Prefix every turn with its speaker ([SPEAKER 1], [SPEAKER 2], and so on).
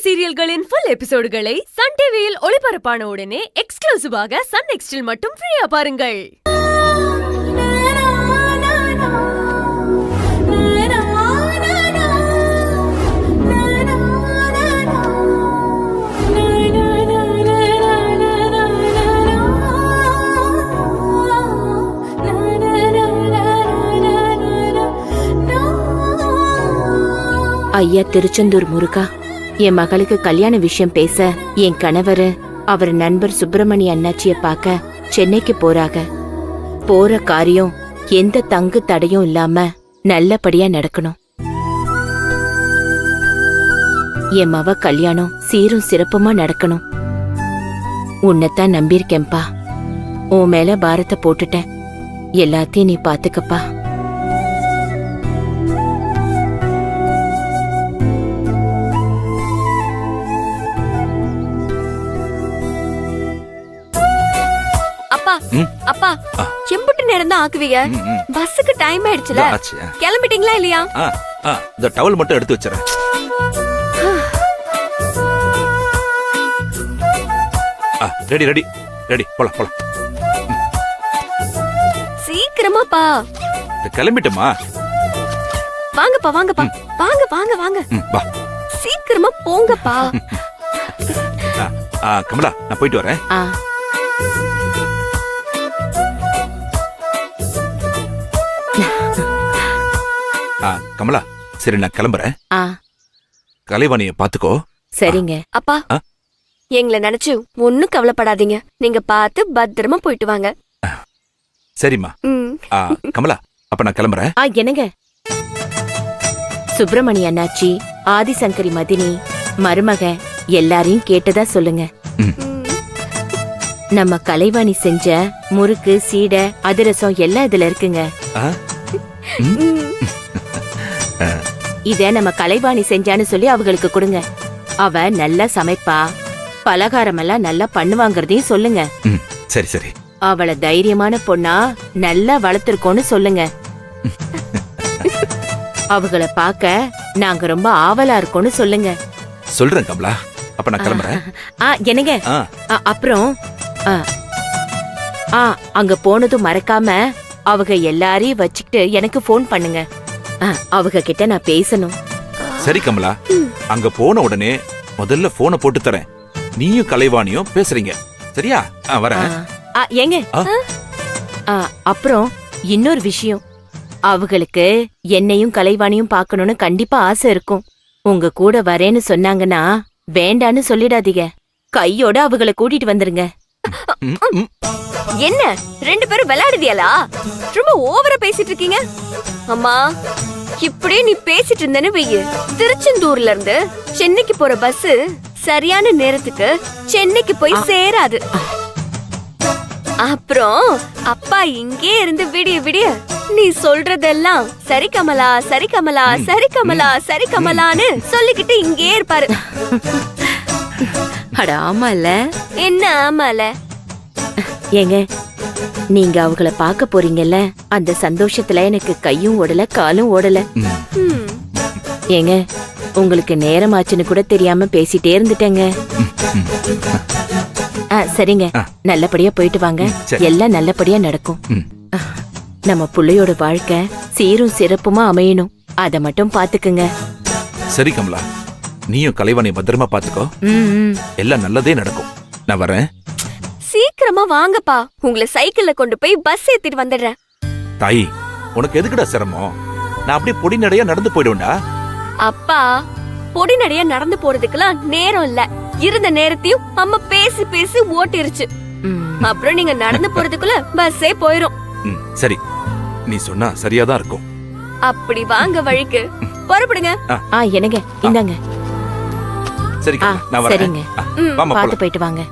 [SPEAKER 1] சீரியல்களின் full எபிசோடுகளை Sun டிவியில் ஒளிபரப்பான உடனே எக்ஸ்க்ளூசிவாக சன் நெக்ஸ்டில் மட்டும் ஃப்ரீயா பாருங்கள்.
[SPEAKER 2] ஐயா திருச்செந்தூர் முருகா, என் மகளுக்கு கல்யாண விஷயம் பேச என் கணவர் அவர் நண்பர் சுப்பிரமணிய அண்ணாச்சிய பார்க்க சென்னைக்கு போறாங்க. போற காரியம் எந்த தங்கு தடையும் இல்லாம நல்லபடியா நடக்கணும். என் மவ கல்யாணம் சீரும் சிறப்புமா நடக்கணும். உன்னைத்தான் நம்பியிருக்கேன்பா. உன் மேல பாரத்தை போட்டுட்டேன். எல்லாத்தையும் நீ பாத்துக்கப்பா.
[SPEAKER 1] அப்பா, எம்புட்டு நேரம் தான் ஆக்குவீங்க? பஸ்ஸுக்கு டைம் ஆயிடுச்சுல, கிளம்பிட்டீங்களா இல்லையா?
[SPEAKER 3] இந்த டவல் மட்டும் எடுத்து வச்சிரேன். ரெடி ரெடி ரெடி, போலாம் போலாம்.
[SPEAKER 1] சீக்கிரமாப்பா.
[SPEAKER 3] கிளம்பிட்டோமா?
[SPEAKER 1] வாங்கப்பா வாங்கப்பா, வாங்க வாங்க வாங்க.
[SPEAKER 3] வா,
[SPEAKER 1] சீக்கிரமா போங்கப்பா.
[SPEAKER 3] கமலா, நான் போயிட்டு வரேன். கமலா, சரி நான் கிளம்புறேன். கலைவாணிய பாத்துக்கோ.
[SPEAKER 2] சரிங்க.
[SPEAKER 1] அப்பா, எங்களை நினைச்சு ஒண்ணும் கவலைப்படாதீங்க. நீங்க பார்த்து பத்திரமா போயிட்டு வாங்க.
[SPEAKER 3] சரிம்மா. கமலா, அப்ப நான் கிளம்புறேன்.
[SPEAKER 2] என்னங்க, சுப்பிரமணிய அண்ணாச்சி, ஆதிசங்கரி மதினி, மருமக எல்லாரையும் கேட்டதா சொல்லுங்க. நம்ம கலைவாணி செஞ்ச முறுக்கு, சீடை, அதிரசம் எல்லாம் இதுல இருக்குங்க. இத நம்ம கலைவாணி செஞ்சான்னு சொல்லி அவங்களுக்கு கொடுங்க. அவ நல்லா சமைப்பா, பலகாரம் எல்லாம் நல்லா பண்ணுவாங்கறதையும் சொல்லுங்க.
[SPEAKER 3] சரி சரி.
[SPEAKER 2] அவளை தைரியமான பொண்ணா நல்லா வளர்த்திருக்கோன்னு சொல்லுங்க. அவங்கள பாக்க நாங்க ரொம்ப ஆவலா இருக்கோன்னு சொல்லுங்க.
[SPEAKER 3] சொல்றேன் கமலா, அப்ப நான் கிளம்புறேன்.
[SPEAKER 2] என்னங்க, அப்புறம் அங்க போனதும் மறக்காம அவங்க எல்லாரையும் வச்சுக்கிட்டு எனக்கு போன் பண்ணுங்க. அவங்க கிட்ட நான் பேசணும்.
[SPEAKER 3] சரி கமலா, அங்க போன உடனே முதல்ல போனை போட்டு தரேன். நீயும் கலைவாணியும் பேசுறீங்க, சரியா? வரேன்.
[SPEAKER 2] ஏங்க, அப்புறம் இன்னொரு விஷயம், அவங்களுக்கு என்னையும் கலைவாணியும் பார்க்கணும்னு கண்டிப்பா ஆசை இருக்கும். உங்க கூட வரேன்னு சொன்னாங்கன்னா வேண்டான்னு சொல்லிடாதீங்க. கையோட அவங்கள கூட்டிட்டு வந்துருங்க.
[SPEAKER 1] என்ன ரெண்டு பேரும் விளையாடுதியாலா? ரொம்ப ஓவரா பேசிட்டு இருக்கீங்க. அம்மா, இப்படியே நீ பேசிட்டு இருந்தேன்னு வெய்ய, திருச்செந்தூர்ல இருந்து சென்னைக்கு போற பஸ் சரியான நேரத்துக்கு சென்னைக்கு போய் சேராது. அப்புறம் அப்பா இங்கே இருந்து விடிய விடிய நீ சொல்றதெல்லாம் சரி கமலா, சரி கமலா, சரி கமலா, சரி கமலான்னு சொல்லிக்கிட்டு இங்கே இருப்பாரு.
[SPEAKER 2] அட ஆமால.
[SPEAKER 1] என்ன ஆமால?
[SPEAKER 2] ஏங்க, நீங்க அவங்கள பாக்க போறீங்கல்ல, அந்த சந்தோஷத்துல எனக்கு கையும் ஓடல காலும் ஓடல. ஏங்க, உங்களுக்கு நேரமாச்சுன்னு கூட தெரியாம பேசிட்டே இருந்துட்டேங்க. சரிங்க, நல்லபடியா போயிட்டு வாங்க. எல்லாம் நல்லபடியா நடக்கும். நம்ம புள்ளையோட வாழ்க்கை சீரும் சிறப்புமா அமையணும். அத மட்டும் பாத்துக்குங்க.
[SPEAKER 3] சரி கமலா, நீயும் கலைவாணி பத்திரமா பாத்துக்கோ. எல்லாம் நல்லதே நடக்கும். நான் வரேன்.
[SPEAKER 1] சீக்கிரமா வாங்கப்பா, உங்களை சைக்கிள்ல கொண்டு போய் பஸ் ஏத்திட்டு வந்துடுறேன்.
[SPEAKER 3] தாயி, உனக்கு எதுக்குடா சிரமம்? நான் அப்படியே பொடி நடையா நடந்து போயிடுவேன்டா.
[SPEAKER 1] அப்பா, பொடி நடையா நடந்து போறதுக்கெல்லாம் நேரம் இல்ல. இருந்த நேரத்தையும் அம்மா பேசி பேசி ஓட்டிருச்சு. அப்புறம் நீங்க நடந்து போறதுக்குள்ள பஸ்ஸே போயிரும்.
[SPEAKER 3] சரி, நீ சொன்னா சரியாதான் இருக்கும்.
[SPEAKER 1] அப்படி வாங்க வழிக்கு புறப்படுங்க.
[SPEAKER 2] என்னங்க, இந்தாங்க.
[SPEAKER 3] சரி, நான் வரேன்.
[SPEAKER 2] சரிங்க, பாத்து போயிட்டு வாங்க.